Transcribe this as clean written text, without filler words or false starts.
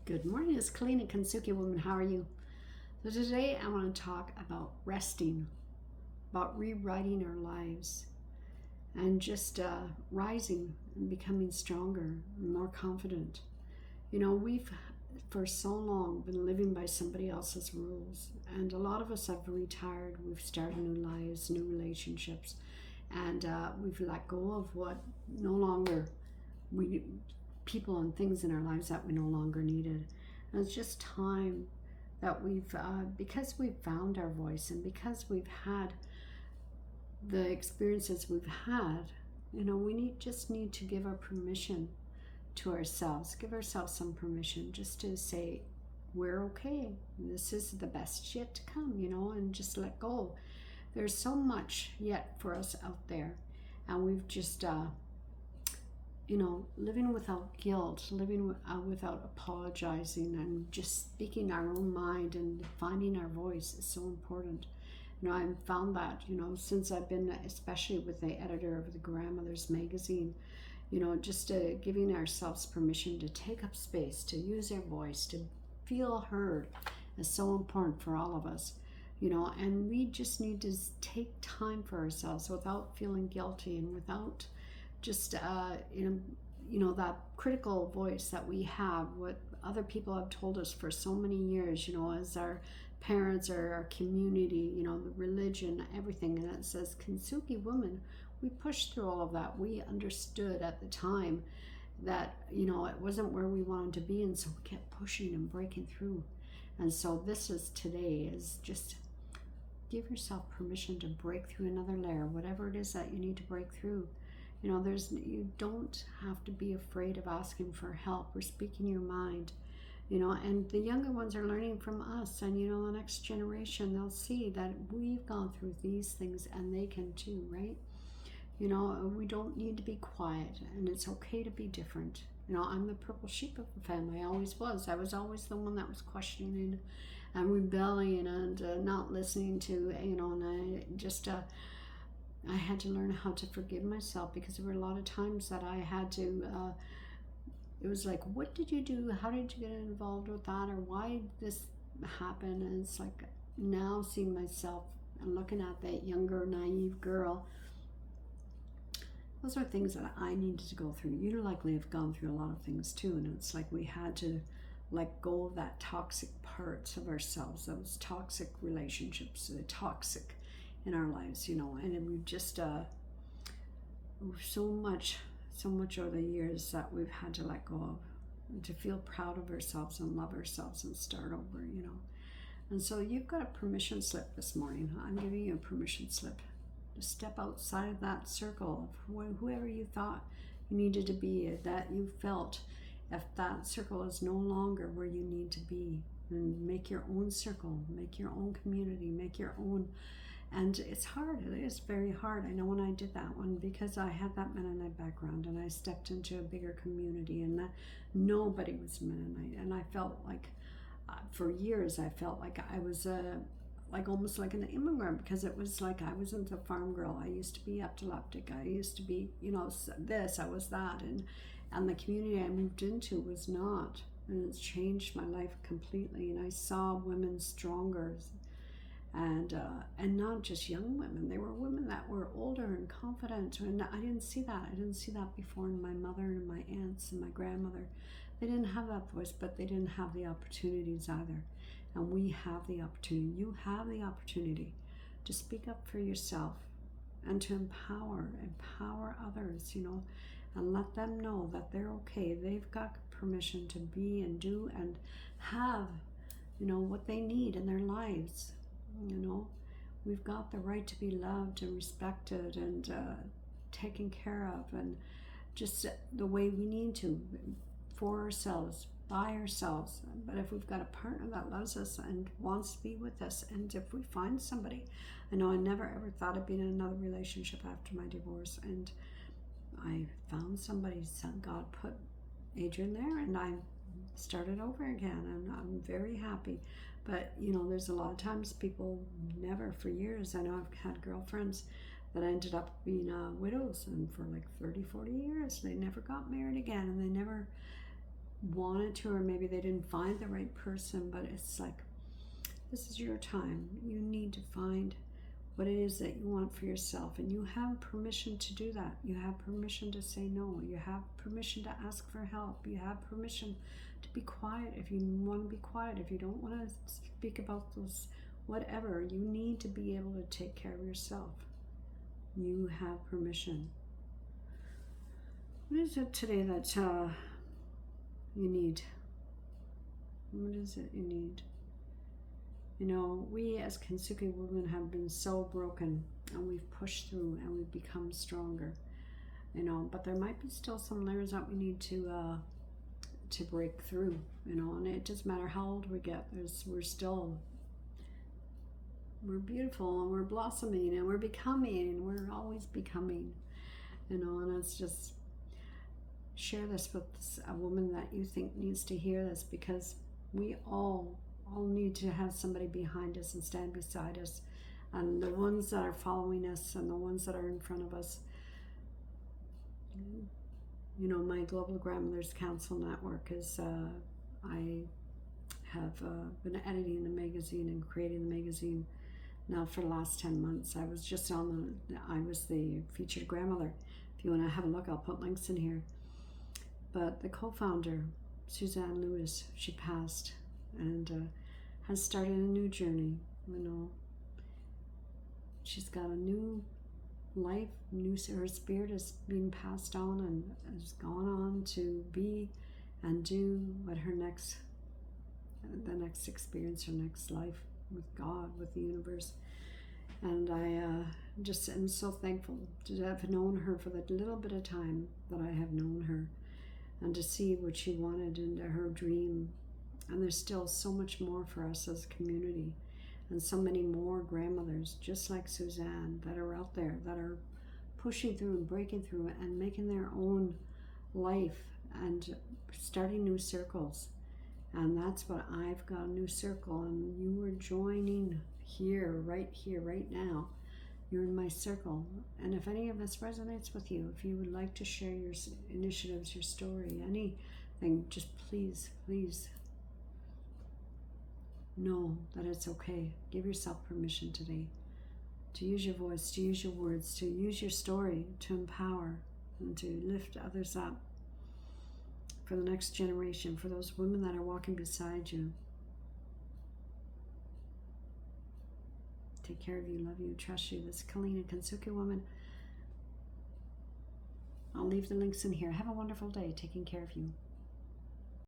Good morning, it's Kalina, Kintsugi Woman. How are you? So today I want to talk about resting, about rewriting our lives, and just rising and becoming stronger and more confident. We've for so long been living by somebody else's rules, and a lot of us have retired. We've started new lives, new relationships, and we've let go of what no longer we people and things in our lives that we no longer needed. And it's just time that because we've found our voice and because we've had the experiences we've had, just need to give our permission to ourselves, give ourselves some permission just to say, we're okay. This is the best yet to come, and just let go. There's so much yet for us out there, and we've just living without guilt, living without apologizing, and just speaking our own mind and finding our voice is so important. I've found that, since I've been, especially with the editor of the Grandmother's Magazine, just giving ourselves permission to take up space, to use our voice, to feel heard is so important for all of us. And we just need to take time for ourselves without feeling guilty and without just that critical voice that we have, what other people have told us for so many years, as our parents or our community, the religion, everything. And it says Kintsugi Woman. We pushed through all of that. We understood at the time that it wasn't where we wanted to be, and so we kept pushing and breaking through. And so this is today is just give yourself permission to break through another layer, whatever it is that you need to break through. You don't have to be afraid of asking for help or speaking your mind, and the younger ones are learning from us, and the next generation, they'll see that we've gone through these things and they can too, right? We don't need to be quiet, and it's okay to be different. I'm the purple sheep of the family. I always was. I was always the one that was questioning and rebelling and not listening to, and I just I had to learn how to forgive myself, because there were a lot of times that I had to, it was like, what did you do? How did you get involved with that? Or why did this happen? And it's like now seeing myself and looking at that younger, naive girl, those are things that I needed to go through. You likely have gone through a lot of things too. And it's like we had to let go of that toxic parts of ourselves, those toxic relationships, the toxic in our lives, and we've just so much over the years that we've had to let go of, and to feel proud of ourselves and love ourselves and start over, And so you've got a permission slip this morning. I'm giving you a permission slip to step outside of that circle of whoever you thought you needed to be, that you felt, if that circle is no longer where you need to be, and make your own circle, make your own community, make your own. And it's hard. It is very hard. I know when I did that one, because I had that Mennonite background and I stepped into a bigger community, and that nobody was Mennonite. And I felt like, for years, I felt like I was like almost like an immigrant, because it was like I wasn't a farm girl. I used to be epileptic. I used to be, this, I was that. And the community I moved into was not. And it's changed my life completely. And I saw women stronger. And not just young women. They were women that were older and confident, and I didn't see that. I didn't see that before in my mother and my aunts and my grandmother. They didn't have that voice, but they didn't have the opportunities either. And we have the opportunity. You have the opportunity to speak up for yourself and to empower others, and let them know that they're okay. They've got permission to be and do and have, what they need in their lives. We've got the right to be loved and respected and taken care of, and just the way we need to, for ourselves, by ourselves. But if we've got a partner that loves us and wants to be with us, and if we find somebody, I know I never ever thought of being in another relationship after my divorce, and I found somebody. God put Adrian there, and I started over again, and I'm very happy. But there's a lot of times people never, for years, I know I've had girlfriends that ended up being widows, and for like 30-40 years they never got married again, and they never wanted to, or maybe they didn't find the right person, but it's like, this is your time. You need to find what it is that you want for yourself, and you have permission to do that. You have permission to say no. You have permission to ask for help. You have permission to be quiet if you want to be quiet. If you don't want to speak about those, whatever, you need to be able to take care of yourself. You have permission. What is it today that you need? What is it you need? You know, we as Kintsugi women have been so broken, and we've pushed through and we've become stronger. You know, but there might be still some layers that we need to break through. You know, and it doesn't matter how old we get. We're beautiful, and we're blossoming, and we're becoming, and we're always becoming. You know, and it's just, share this with a woman that you think needs to hear this, because we all need to have somebody behind us and stand beside us, and the ones that are following us and the ones that are in front of us. You know, my Global Grandmothers Council Network is, I have been editing the magazine and creating the magazine now for the last 10 months. I was the featured grandmother. If you want to have a look, I'll put links in here. But the co-founder, Suzanne Lewis, she passed, and has started a new journey. You know, she's got a new life, her spirit is being passed on and has gone on to be and do what the next experience, her next life with God, with the universe. And I just am so thankful to have known her for the little bit of time that I have known her, and to see what she wanted into her dream. And there's still so much more for us as a community, and so many more grandmothers just like Suzanne that are out there, that are pushing through and breaking through and making their own life and starting new circles. And that's what I've got, a new circle, and you are joining here, right now. You're in my circle. And if any of this resonates with you, if you would like to share your initiatives, your story, anything, just please know that it's okay. Give yourself permission today to use your voice, to use your words, to use your story to empower and to lift others up for the next generation, for those women that are walking beside you. Take care of you, love you, trust you. This is Kalina, Kintsugi Woman. I'll leave the links in here. Have a wonderful day. Taking care of you.